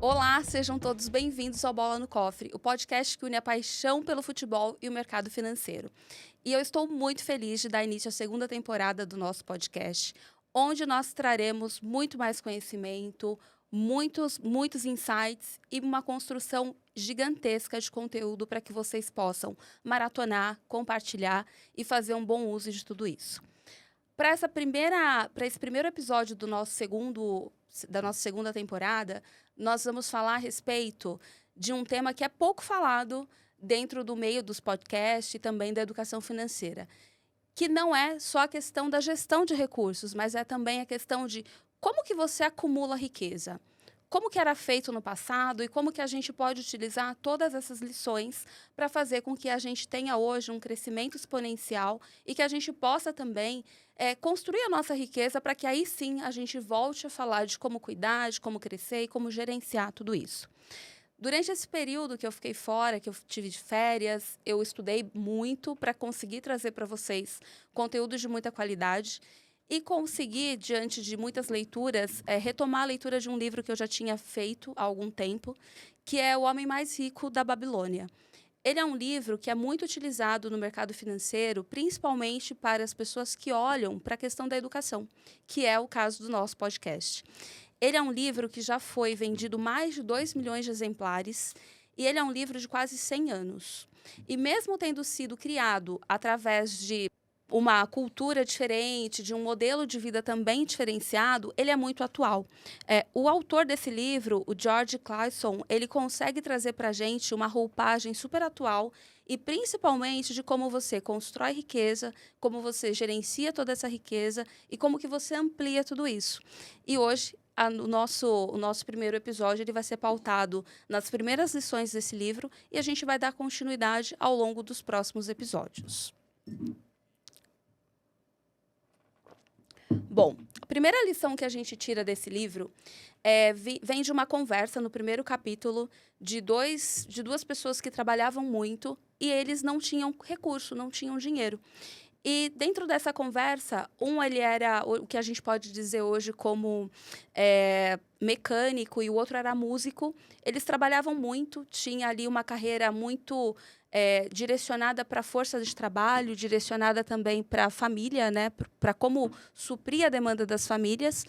Olá, sejam todos bem-vindos ao Bola no Cofre, o podcast que une a paixão pelo futebol e o mercado financeiro. E eu estou muito feliz de dar início à segunda temporada do nosso podcast, onde nós traremos muito mais conhecimento, muitos insights e uma construção gigantesca de conteúdo para que vocês possam maratonar, compartilhar e fazer um bom uso de tudo isso. Para esse primeiro episódio da nossa segunda temporada, nós vamos falar a respeito de um tema que é pouco falado dentro do meio dos podcasts e também da educação financeira, que não é só a questão da gestão de recursos, mas é também a questão de como que você acumula riqueza. Como que era feito no passado e como que a gente pode utilizar todas essas lições para fazer com que a gente tenha hoje um crescimento exponencial e que a gente possa também construir a nossa riqueza para que aí sim a gente volte a falar de como cuidar, de como crescer e como gerenciar tudo isso. Durante esse período que eu fiquei fora, que eu tive de férias, eu estudei muito para conseguir trazer para vocês conteúdos de muita qualidade e consegui, diante de muitas leituras, retomar a leitura de um livro que eu já tinha feito há algum tempo, que é O Homem Mais Rico da Babilônia. Ele é um livro que é muito utilizado no mercado financeiro, principalmente para as pessoas que olham para a questão da educação, que é o caso do nosso podcast. Ele é um livro que já foi vendido mais de 2 milhões de exemplares e ele é um livro de quase 100 anos. E mesmo tendo sido criado através de uma cultura diferente, de um modelo de vida também diferenciado, ele é muito atual. O autor desse livro, o George Clason, ele consegue trazer para a gente uma roupagem super atual e principalmente de como você constrói riqueza, como você gerencia toda essa riqueza e como que você amplia tudo isso. E hoje o nosso primeiro episódio ele vai ser pautado nas primeiras lições desse livro e a gente vai dar continuidade ao longo dos próximos episódios. Bom, a primeira lição que a gente tira desse livro vem de uma conversa no primeiro capítulo de duas pessoas que trabalhavam muito e eles não tinham recurso, não tinham dinheiro. E dentro dessa conversa, ele era o que a gente pode dizer hoje como mecânico e o outro era músico. Eles trabalhavam muito, tinha ali uma carreira muito direcionada para a força de trabalho, direcionada também para a família, né, para como suprir a demanda das famílias.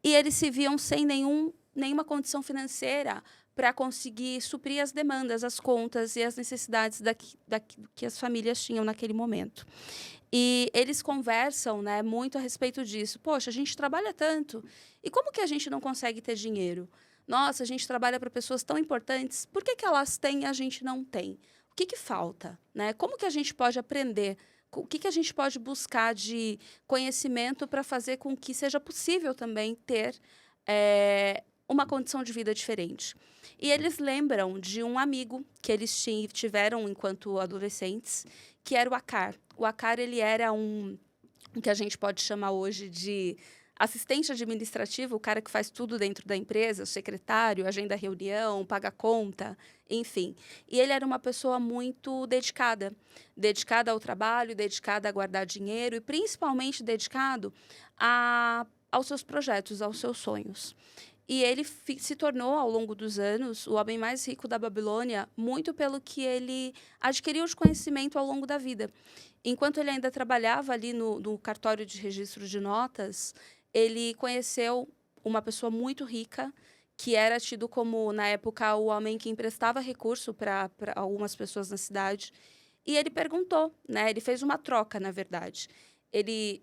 E eles se viam sem nenhuma condição financeira para conseguir suprir as demandas, as contas e as necessidades que as famílias tinham naquele momento. E eles conversam, né, muito a respeito disso. Poxa, a gente trabalha tanto. E como que a gente não consegue ter dinheiro? Nossa, a gente trabalha para pessoas tão importantes. Por que elas têm e a gente não tem? O que falta? Né? Como que a gente pode aprender? O que a gente pode buscar de conhecimento para fazer com que seja possível também ter uma condição de vida diferente? E eles lembram de um amigo que eles tiveram enquanto adolescentes, que era o Acar. O Acar, ele era o que a gente pode chamar hoje de assistente administrativo, o cara que faz tudo dentro da empresa, o secretário, agenda reunião, paga conta, enfim. E ele era uma pessoa muito dedicada ao trabalho, dedicada a guardar dinheiro e principalmente dedicado aos seus projetos, aos seus sonhos. E ele se tornou, ao longo dos anos, o homem mais rico da Babilônia, muito pelo que ele adquiriu de conhecimento ao longo da vida. Enquanto ele ainda trabalhava ali no cartório de registro de notas, ele conheceu uma pessoa muito rica, que era tido como, na época, o homem que emprestava recurso para algumas pessoas na cidade. E ele perguntou, né? Ele fez uma troca, na verdade. Ele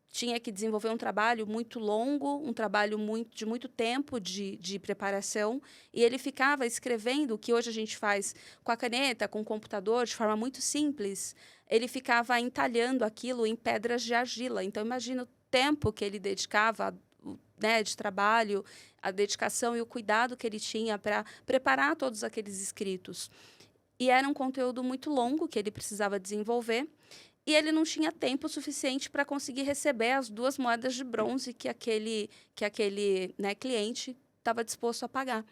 tinha que desenvolver um trabalho muito longo, um trabalho de muito tempo de preparação, e ele ficava escrevendo, o que hoje a gente faz com a caneta, com o computador, de forma muito simples, ele ficava entalhando aquilo em pedras de argila. Então, imagina o tempo que ele dedicava, né, de trabalho, a dedicação e o cuidado que ele tinha para preparar todos aqueles escritos. E era um conteúdo muito longo que ele precisava desenvolver, e ele não tinha tempo suficiente para conseguir receber as 2 moedas de bronze que aquele né, cliente estava disposto a pagar.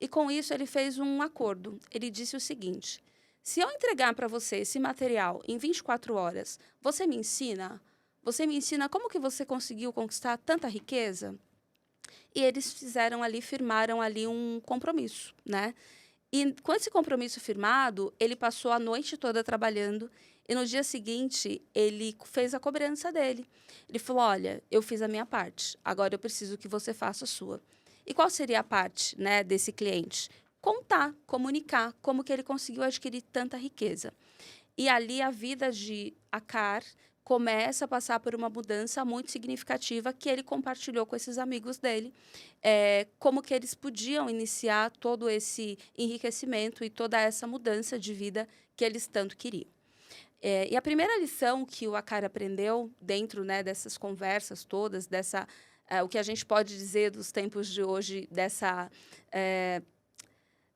E, com isso, ele fez um acordo. Ele disse o seguinte: se eu entregar para você esse material em 24 horas, você me ensina? Você me ensina como que você conseguiu conquistar tanta riqueza? e eles firmaram ali um compromisso, né? E com esse compromisso firmado, ele passou a noite toda trabalhando e no dia seguinte ele fez a cobrança dele. Ele falou: "Olha, eu fiz a minha parte, agora eu preciso que você faça a sua". E qual seria a parte, né, desse cliente? Contar, comunicar como que ele conseguiu adquirir tanta riqueza. E ali a vida de Akar começa a passar por uma mudança muito significativa que ele compartilhou com esses amigos dele, como que eles podiam iniciar todo esse enriquecimento e toda essa mudança de vida que eles tanto queriam. E a primeira lição que o Akar aprendeu dentro, né, dessas conversas todas, o que a gente pode dizer dos tempos de hoje, dessa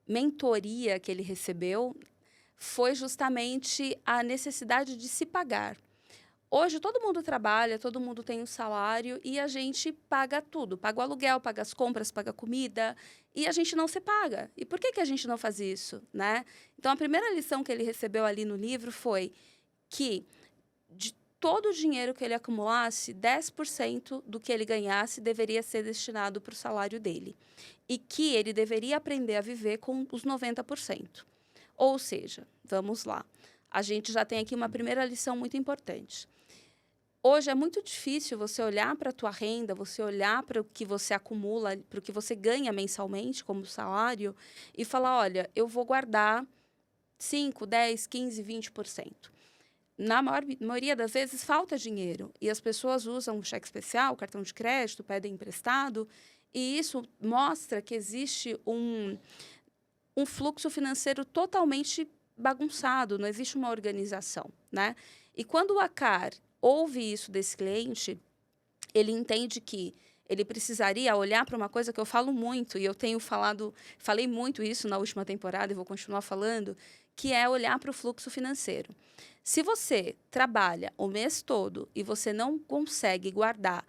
mentoria que ele recebeu, foi justamente a necessidade de se pagar. Hoje todo mundo trabalha, todo mundo tem um salário e a gente paga tudo. Paga o aluguel, paga as compras, paga a comida e a gente não se paga. E por que que a gente não faz isso, né? Então, a primeira lição que ele recebeu ali no livro foi que de todo o dinheiro que ele acumulasse, 10% do que ele ganhasse deveria ser destinado para o salário dele. E que ele deveria aprender a viver com os 90%. Ou seja, vamos lá. A gente já tem aqui uma primeira lição muito importante. Hoje é muito difícil você olhar para a tua renda, você olhar para o que você acumula, para o que você ganha mensalmente como salário e falar: olha, eu vou guardar 5, 10, 15, 20%. Na maioria das vezes falta dinheiro e as pessoas usam o cheque especial, cartão de crédito, pedem emprestado e isso mostra que existe um fluxo financeiro totalmente bagunçado, não existe uma organização, né? E quando o Akar ouve isso desse cliente, ele entende que ele precisaria olhar para uma coisa que eu falo muito, e eu falei muito isso na última temporada e vou continuar falando, que é olhar para o fluxo financeiro. Se você trabalha o mês todo e você não consegue guardar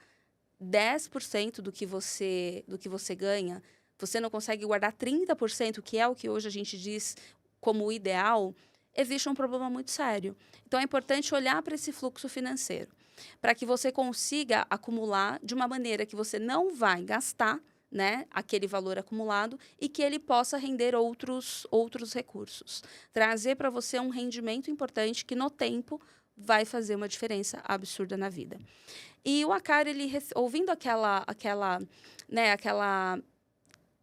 10% do que você ganha, você não consegue guardar 30%, que é o que hoje a gente diz como o ideal, existe um problema muito sério. Então, é importante olhar para esse fluxo financeiro, para que você consiga acumular de uma maneira que você não vai gastar, né, aquele valor acumulado e que ele possa render outros recursos. Trazer para você um rendimento importante que, no tempo, vai fazer uma diferença absurda na vida. E o Akar, ouvindo aquela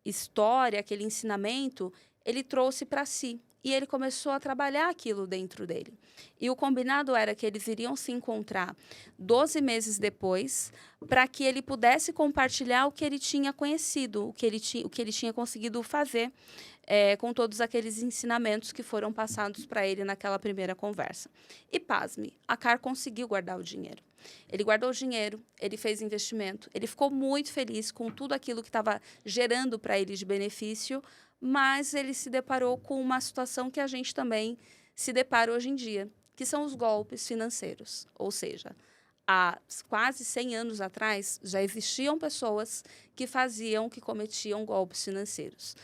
história, aquele ensinamento, ele trouxe para si. E ele começou a trabalhar aquilo dentro dele. E o combinado era que eles iriam se encontrar 12 meses depois, para que ele pudesse compartilhar o que ele tinha conhecido, o que ele tinha conseguido fazer com todos aqueles ensinamentos que foram passados para ele naquela primeira conversa. E pasme, Akar conseguiu guardar o dinheiro. Ele guardou o dinheiro, ele fez investimento, ele ficou muito feliz com tudo aquilo que estava gerando para ele de benefício, mas ele se deparou com uma situação que a gente também se depara hoje em dia, que são os golpes financeiros. Ou seja, há quase 100 anos atrás, já existiam pessoas que cometiam golpes financeiros.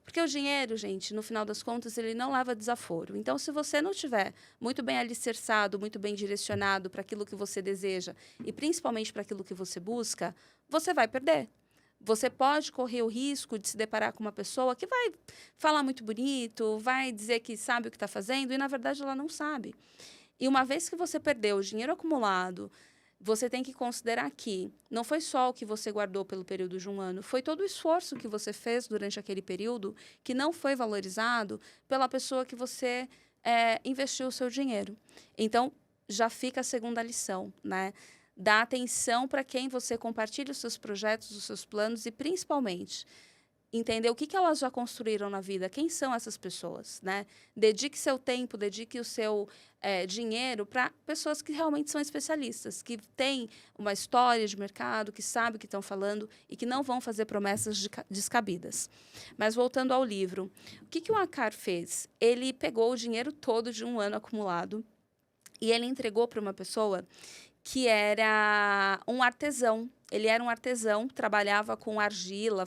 Porque o dinheiro, gente, no final das contas, ele não leva desaforo. Então, se você não tiver muito bem alicerçado, muito bem direcionado para aquilo que você deseja e principalmente para aquilo que você busca, você vai perder. Você pode correr o risco de se deparar com uma pessoa que vai falar muito bonito, vai dizer que sabe o que está fazendo e, na verdade, ela não sabe. E uma vez que você perdeu o dinheiro acumulado, você tem que considerar que não foi só o que você guardou pelo período de um ano, foi todo o esforço que você fez durante aquele período que não foi valorizado pela pessoa que você investiu o seu dinheiro. Então, já fica a segunda lição, né? Dá atenção para quem você compartilha os seus projetos, os seus planos e, principalmente, entender o que elas já construíram na vida, quem são essas pessoas, né? Dedique seu tempo, dedique o seu dinheiro para pessoas que realmente são especialistas, que têm uma história de mercado, que sabem o que estão falando e que não vão fazer promessas descabidas. Mas voltando ao livro, o que o Akar fez? Ele pegou o dinheiro todo de um ano acumulado e ele entregou para uma pessoa que era um artesão. Ele era um artesão, trabalhava com argila,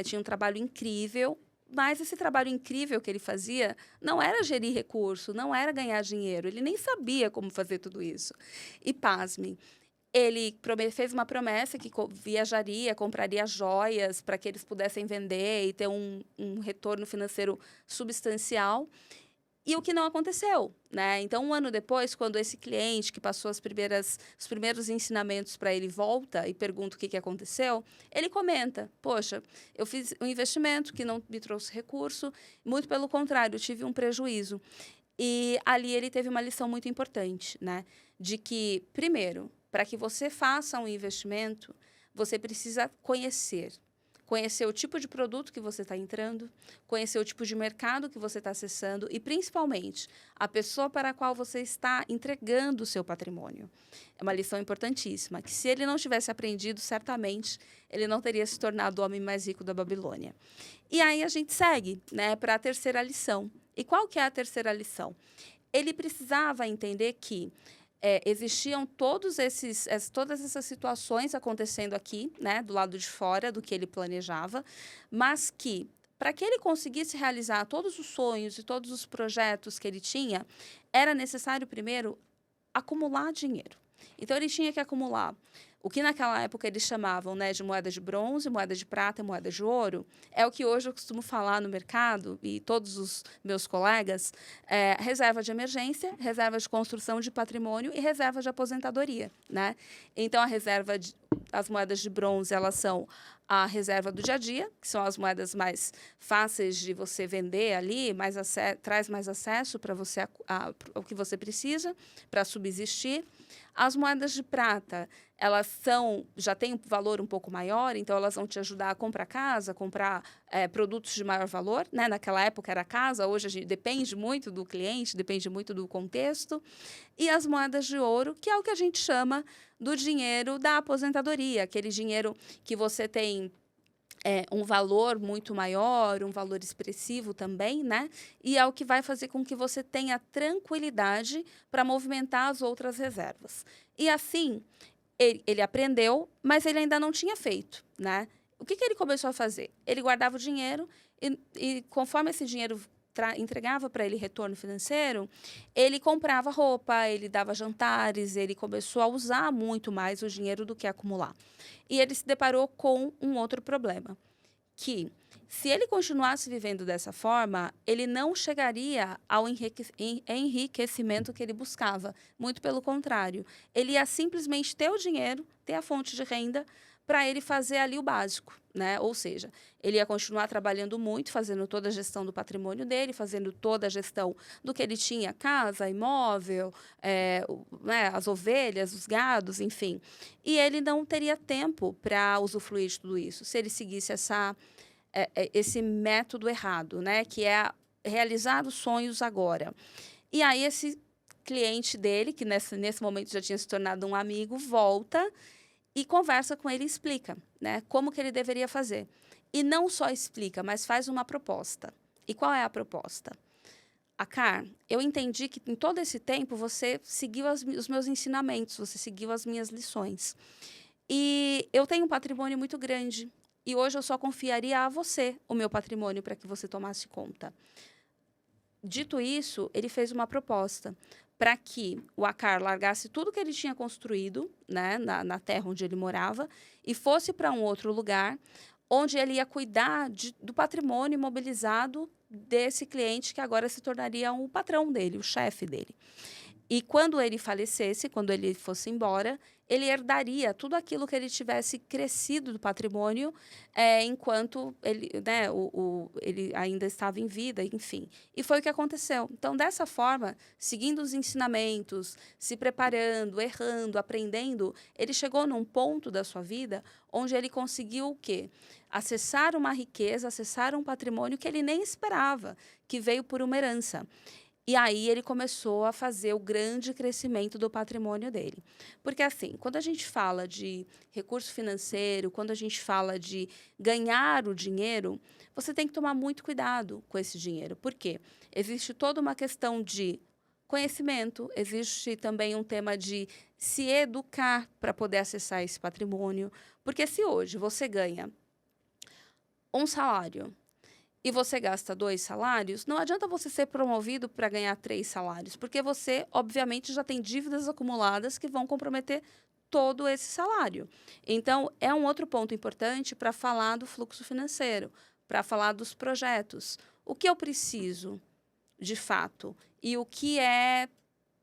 tinha um trabalho incrível, mas esse trabalho incrível que ele fazia não era gerir recurso, não era ganhar dinheiro, ele nem sabia como fazer tudo isso. E pasme, Ele fez uma promessa que viajaria, compraria joias para que eles pudessem vender e ter um retorno financeiro substancial. E o que não aconteceu, né? Então, um ano depois, quando esse cliente que passou os primeiros ensinamentos para ele volta e pergunta o que aconteceu, ele comenta: Poxa, eu fiz um investimento que não me trouxe recurso, muito pelo contrário, eu tive um prejuízo. E ali ele teve uma lição muito importante, né? De que, primeiro, para que você faça um investimento, você precisa conhecer o tipo de produto que você está entrando, conhecer o tipo de mercado que você está acessando e, principalmente, a pessoa para a qual você está entregando o seu patrimônio. É uma lição importantíssima, que se ele não tivesse aprendido, certamente ele não teria se tornado o homem mais rico da Babilônia. E aí a gente segue, né, para a terceira lição. E qual que é a terceira lição? Ele precisava entender que existiam todas essas situações acontecendo aqui, né, do lado de fora do que ele planejava, mas que, para que ele conseguisse realizar todos os sonhos e todos os projetos que ele tinha, era necessário, primeiro, acumular dinheiro. Então, ele tinha que acumular o que naquela época eles chamavam, né, de moeda de bronze, moeda de prata e moeda de ouro. É o que hoje eu costumo falar no mercado, e todos os meus colegas, reserva de emergência, reserva de construção de patrimônio e reserva de aposentadoria, né? Então, as moedas de bronze, elas são a reserva do dia a dia, que são as moedas mais fáceis de você vender ali, traz mais acesso para você ao que você precisa para subsistir. As moedas de prata, elas já têm um valor um pouco maior, então elas vão te ajudar a comprar casa, comprar produtos de maior valor, né? Naquela época era casa, hoje a gente depende muito do cliente, depende muito do contexto. E as moedas de ouro, que é o que a gente chama do dinheiro da aposentadoria, aquele dinheiro que você tem um valor muito maior, um valor expressivo também, né? E é o que vai fazer com que você tenha tranquilidade para movimentar as outras reservas. E assim, ele aprendeu, mas ele ainda não tinha feito, né? O que ele começou a fazer? Ele guardava o dinheiro e conforme esse dinheiro entregava para ele retorno financeiro, ele comprava roupa, ele dava jantares, ele começou a usar muito mais o dinheiro do que acumular. E ele se deparou com um outro problema, que se ele continuasse vivendo dessa forma, ele não chegaria ao enriquecimento que ele buscava. Muito pelo contrário, ele ia simplesmente ter o dinheiro, ter a fonte de renda para ele fazer ali o básico, né? Ou seja, ele ia continuar trabalhando muito, fazendo toda a gestão do patrimônio dele, fazendo toda a gestão do que ele tinha, casa, imóvel, né, as ovelhas, os gados, enfim. E ele não teria tempo para usufruir de tudo isso, se ele seguisse esse método errado, né? Que é realizar os sonhos agora. E aí esse cliente dele, que nesse momento já tinha se tornado um amigo, volta e conversa com ele e explica, né, como que ele deveria fazer. E não só explica, mas faz uma proposta. E qual é a proposta? Acar, eu entendi que em todo esse tempo você seguiu os meus ensinamentos, você seguiu as minhas lições. E eu tenho um patrimônio muito grande. E hoje eu só confiaria a você o meu patrimônio para que você tomasse conta. Dito isso, ele fez uma proposta para que o Acar largasse tudo que ele tinha construído, né, na terra onde ele morava e fosse para um outro lugar onde ele ia cuidar do patrimônio imobilizado desse cliente que agora se tornaria o patrão dele, o chefe dele. E quando ele falecesse, quando ele fosse embora, ele herdaria tudo aquilo que ele tivesse crescido do patrimônio enquanto ele, né, ele ainda estava em vida, enfim. E foi o que aconteceu. Então, dessa forma, seguindo os ensinamentos, se preparando, errando, aprendendo, ele chegou num ponto da sua vida onde ele conseguiu o quê? Acessar uma riqueza, acessar um patrimônio que ele nem esperava, que veio por uma herança. E aí ele começou a fazer o grande crescimento do patrimônio dele. Porque assim, quando a gente fala de recurso financeiro, quando a gente fala de ganhar o dinheiro, você tem que tomar muito cuidado com esse dinheiro. Por quê? Existe toda uma questão de conhecimento, existe também um tema de se educar para poder acessar esse patrimônio. Porque se hoje você ganha um salário e você gasta 2 salários, não adianta você ser promovido para ganhar 3 salários, porque você, obviamente, já tem dívidas acumuladas que vão comprometer todo esse salário. Então, é um outro ponto importante para falar do fluxo financeiro, para falar dos projetos. O que eu preciso, de fato, e o que é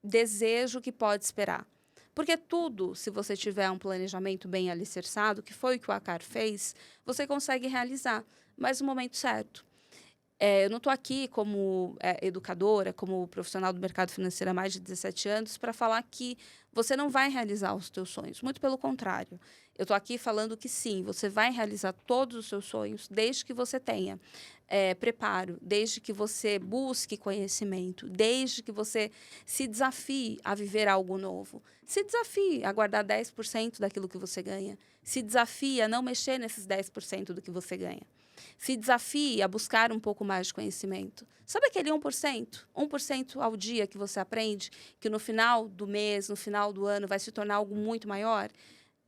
desejo que pode esperar. Porque tudo, se você tiver um planejamento bem alicerçado, que foi o que o Acar fez, você consegue realizar, mas no momento certo. Eu não estou aqui como educadora, como profissional do mercado financeiro há mais de 17 anos, para falar que você não vai realizar os seus sonhos. Muito pelo contrário. Eu estou aqui falando que sim, você vai realizar todos os seus sonhos, desde que você tenha preparo, desde que você busque conhecimento, desde que você se desafie a viver algo novo. Se desafie a guardar 10% daquilo que você ganha. Se desafie a não mexer nesses 10% do que você ganha. Se desafie a buscar um pouco mais de conhecimento. Sabe aquele 1%? 1% ao dia que você aprende, que no final do mês, no final do ano, vai se tornar algo muito maior?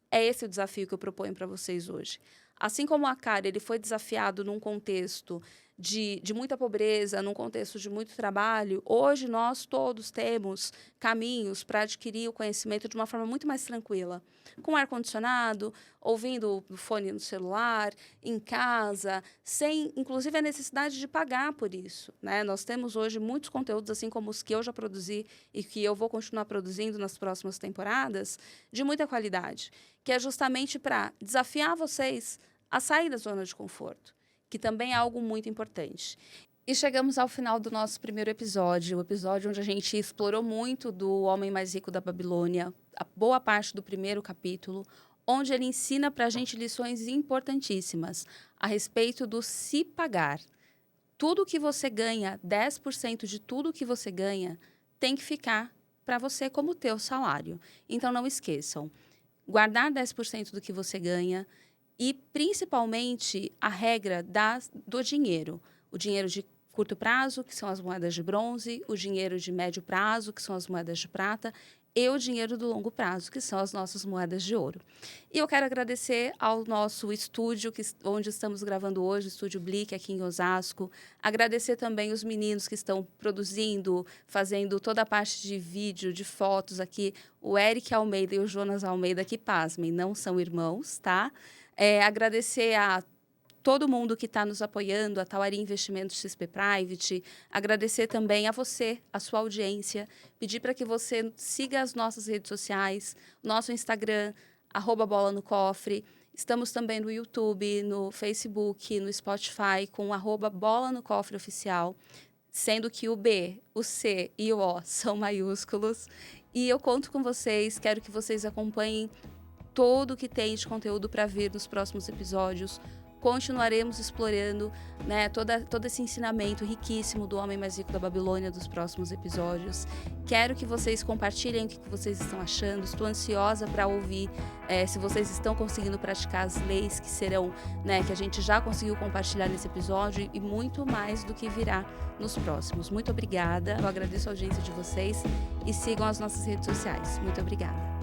É esse o desafio que eu proponho para vocês hoje. Assim como o Acar, ele foi desafiado num contexto de muita pobreza, num contexto de muito trabalho, hoje nós todos temos caminhos para adquirir o conhecimento de uma forma muito mais tranquila. Com ar-condicionado, ouvindo o fone no celular, em casa, sem, inclusive, a necessidade de pagar por isso, né? Nós temos hoje muitos conteúdos, assim como os que eu já produzi e que eu vou continuar produzindo nas próximas temporadas, de muita qualidade, que é justamente para desafiar vocês a sair da zona de conforto, que também é algo muito importante. E chegamos ao final do nosso primeiro episódio, o episódio onde a gente explorou muito do Homem Mais Rico da Babilônia, a boa parte do primeiro capítulo, onde ele ensina para a gente lições importantíssimas a respeito do se pagar. Tudo que você ganha, 10% de tudo que você ganha, tem que ficar para você como teu salário. Então, não esqueçam, guardar 10% do que você ganha e, principalmente, a regra do dinheiro. O dinheiro de curto prazo, que são as moedas de bronze, o dinheiro de médio prazo, que são as moedas de prata, e o dinheiro do longo prazo, que são as nossas moedas de ouro. E eu quero agradecer ao nosso estúdio, onde estamos gravando hoje, o Estúdio Blick, aqui em Osasco. Agradecer também os meninos que estão produzindo, fazendo toda a parte de vídeo, de fotos aqui. O Eric Almeida e o Jonas Almeida, que, pasmem, não são irmãos, tá? Agradecer a todo mundo que está nos apoiando, a Tauari Investimentos XP Private, agradecer também a você, a sua audiência, pedir para que você siga as nossas redes sociais, nosso Instagram, @bola no cofre, estamos também no YouTube, no Facebook, no Spotify, com @bola no cofre oficial, sendo que o B, o C e o O são maiúsculos, e eu conto com vocês, quero que vocês acompanhem todo o que tem de conteúdo para vir nos próximos episódios. Continuaremos explorando, né, todo esse ensinamento riquíssimo do Homem Mais Rico da Babilônia dos próximos episódios. Quero que vocês compartilhem o que vocês estão achando. Estou ansiosa para ouvir se vocês estão conseguindo praticar as leis que serão, né, que a gente já conseguiu compartilhar nesse episódio e muito mais do que virá nos próximos. Muito obrigada. Eu agradeço a audiência de vocês e sigam as nossas redes sociais. Muito obrigada.